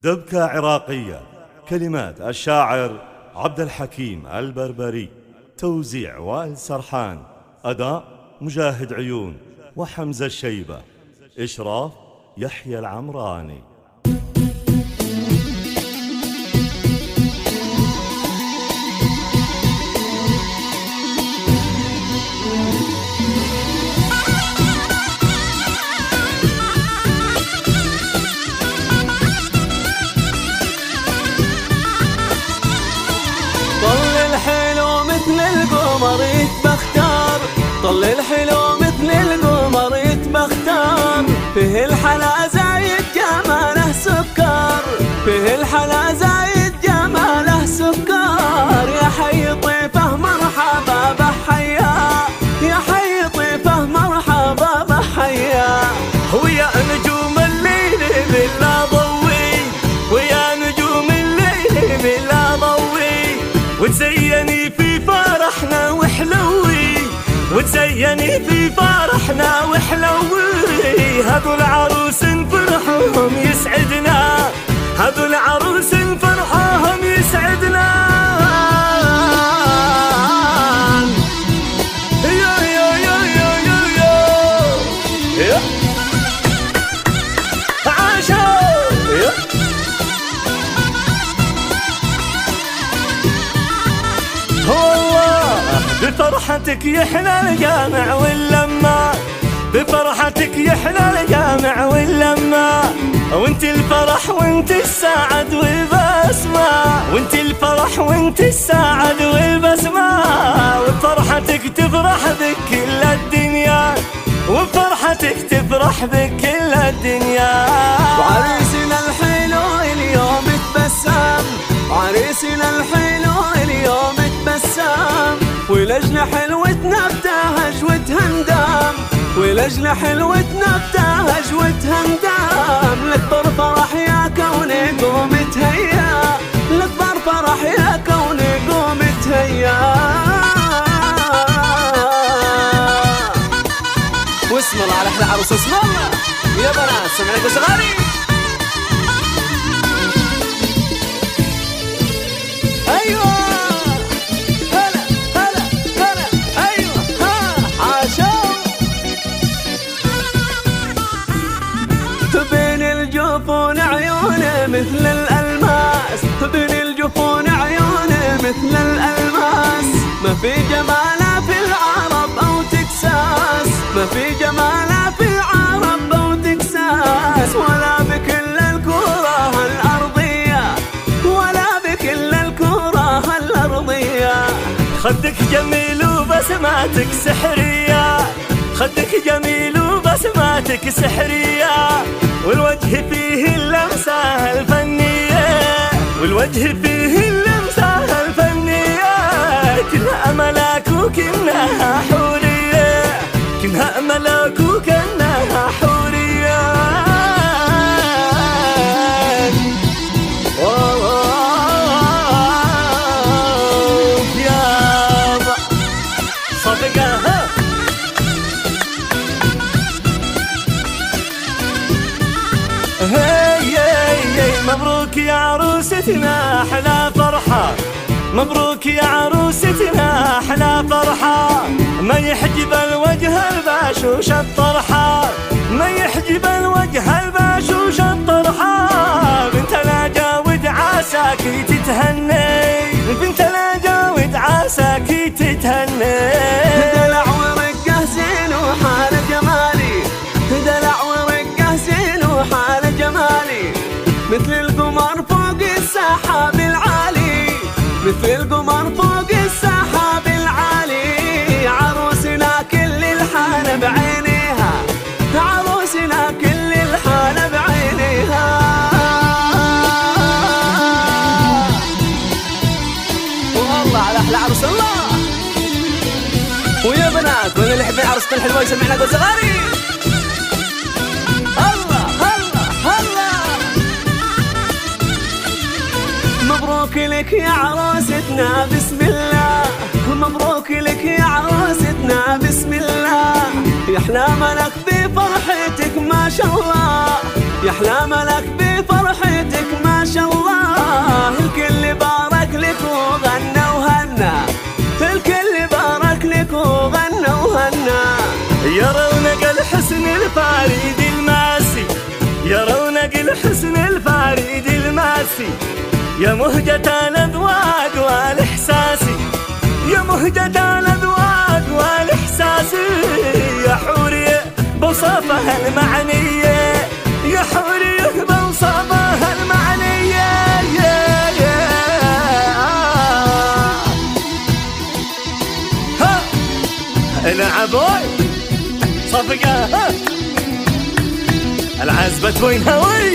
دبكة عراقية، كلمات الشاعر عبد الحكيم البربري، توزيع وائل سرحان، أداء مجاهد عيون وحمزة الشيبة، إشراف يحيى العمراني. طل الحلو مثل القمر يتبختار، طل الحلو مثل القمر يتبختار، فيه الحلا زايد جماله سكر، فيه الحلا زايد جماله سكر. يا حي طيفه مرحبا بحيا، يا حي طيفه مرحبا بحيا. ويا نجوم الليل بلا ضوي، ويا نجوم الليل بلا ضوي، وتزيني في فرحنا وحلوي، وتزيني في فرحنا وحلوي. هذو العروس فرحهم يسعدنا، هذو العروس فرحهم يسعدنا. يا يا يا يا يا يا يا عاشوا يا بفرحتك يحلى الجامع واللمة، بفرحتك يحلى الجامع واللمة، وانت الفرح وانت السعد والبسمة، وانت الفرح وانت السعد والبسمة. وبفرحتك تفرح بك كل الدنيا، وبفرحتك تفرح بك كل الدنيا. وعريسنا الحلو اليوم تبسم، عريسنا الحلو اليوم تبسم، ولجل حلوتنا بتهج وتهندم، ولجل حلوتنا بتهج وتهندم. لكبر فرح يا كوني قوم تهيا، لكبر فرح يا كوني قوم تهيا. واسم الله على احلى عروس، اسم الله يا بنات سمعنا صغاري. ايوه بين الجفون عيونه مثل الألماس، بين الجفون عيونه مثل الألماس. ما في جماله في العرب أو تكساس، ما في جماله في العرب أو تكساس. ولا بكل الكرة الأرضية، ولا بكل الكرة الأرضية. خدك جميل وبسماتك سحرية، خدك جميل وبسماتك سحرية، والوجه فيه اللمسة الفنية، والوجه فيه اللمسة الفنية. كلها ملاك وكنها حورية، كلها ملاك وكنها حورية. يابا صدقها. مبروك يا عروستنا أحلى فرحة، مبروك يا عروستنا أحلى فرحة. ما يحجب الوجه الباشوش الطرحة، ما يحجب الوجه الباشوش الطرحة. بنت لا جاود عساكي تتهني، بنت لا جاود عساكي تتهني. دلع ورقه زين وحال جمالي، دلع ورقه زين وحال جمالي، مثل القمر فوق السحاب العالي، مثل القمر فوق السحاب العالي. عروسنا كل الحالة بعينيها، عروسنا كل الحالة بعينيها. والله على أحلى عروس الله. ويا بنات وين اللي يحبين عروستنا الحلوة يسمعنا قول صغاري. مبروك لك يا عروستنا بسم الله، مبروك لك يا عروستنا بسم الله. يحلى ملك بفرحتك ما شاء الله، يحلى ملك بفرحتك ما الحسن الفريد الماسي، يا مهجة الأذواق والإحساسي، يا مهجة الأذواق والإحساسي، يا حورية بوصفها المعنية، يا حورية بوصفها المعنية. ها العبوي صفقة العزبة وين هوي.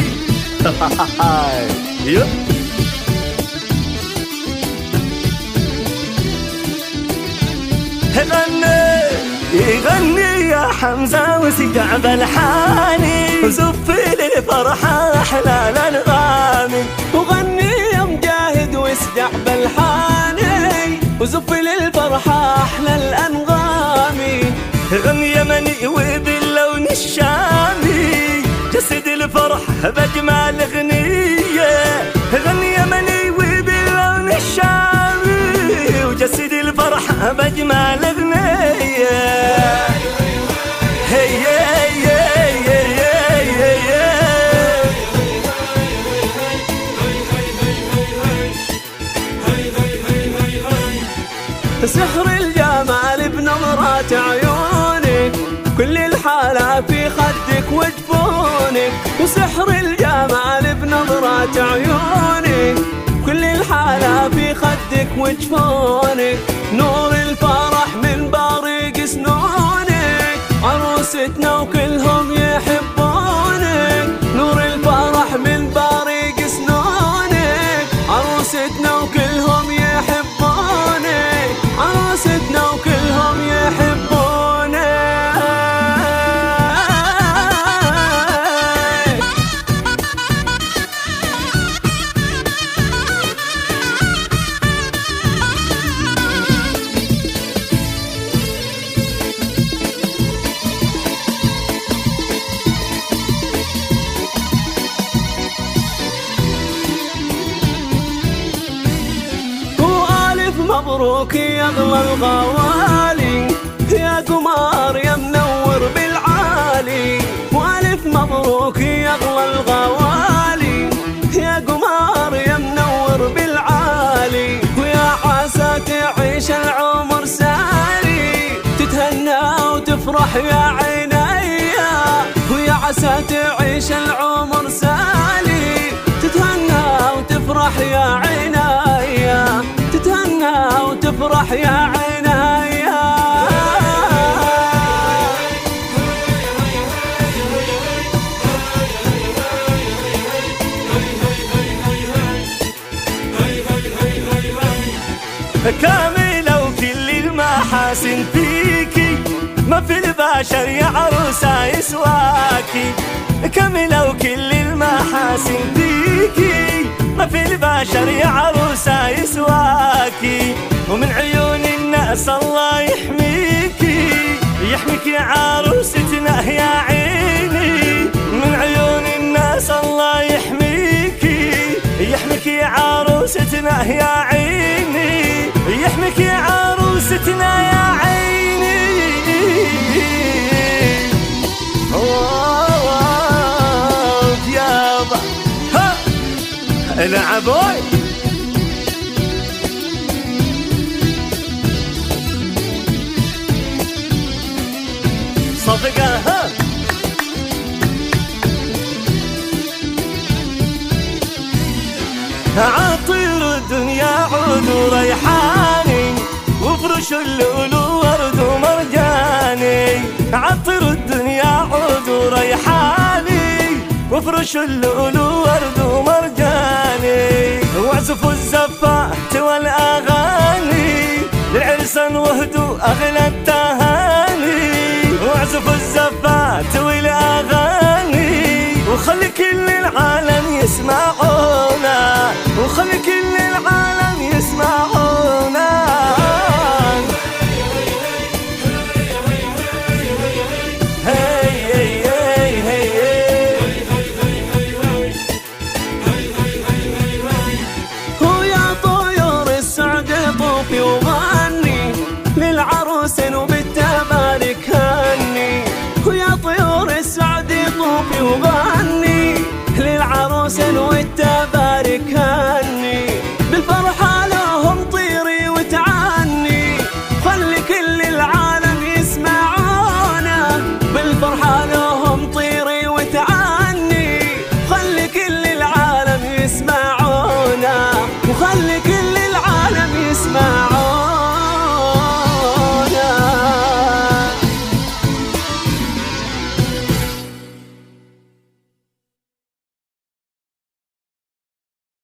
يغني يا حمزة وسقع بالحاني، وزفي للفرحة أحلى الأنغامي، وغني يا مجاهد واسقع بالحاني، وزفي للفرحة أحلى الأنغامي. غني يمني وباللون الشامي، جسد الفرح بجمال غنية، غني يمني وباللون الشامي، وجسد الفرح بجمال غنية. سحر الجمال بنظرات عيونك، كل الحالة في خدك وجفونك، وسحر الجمال بنظرات عيونك، كل الحالة في خدك وجفونك، نور الفرح من بارق سنونك، عروستنا وكلهم يحبونك، نور الفرح من بارق سنونك، عروستنا وكلهم يحبونك، عروستنا وكلهم يحبونك. مبروك يا اغلى الغوالي، يا قمر يا منور بالعالي، والف مبروك يا اغلى الغوالي، يا قمر يا منور بالعالي، ويا عسى تعيش العمر سالي، تتهنى وتفرح يا عينيا، ويا عسى تعيش العمر سالي، تتهنى وتفرح يا عينيا، تتهنى وتفرح يا عينيا. كاملة وكل المحاسن فيكي، ما في البشر يا عروسة يسواكي، كاملة وكل المحاسن فيكي، ما في البشر يا عروسة يسواكي، ومن عيون الناس الله يحميكي، يحميك يا عروستنا يا عيني، من عيون الناس الله يحميكي، يحميك يا عروستنا يا عيني، يحميك يا عروستنا يا عيني. يابا ها العبوي صفقة ها عطير الدنيا عود وريحاني، وفرش اللؤلؤ ورد ومرجاني، عطير الدنيا عود وريحاني، وفرش اللؤلؤ ورد ومرجاني، واعزفوا الزفات والاغاني، للعرسان وهدوا اغلى التهاني، واعزفوا الزفات والاغاني، وخلي كل العالم يسمعونا، وخلي كل العالم يسمعونا. ويا طيور السعد طوفي وغني، للعروس وبالتبارك هني، ويا طيور السعد طوفي وغني، العروس والتباين.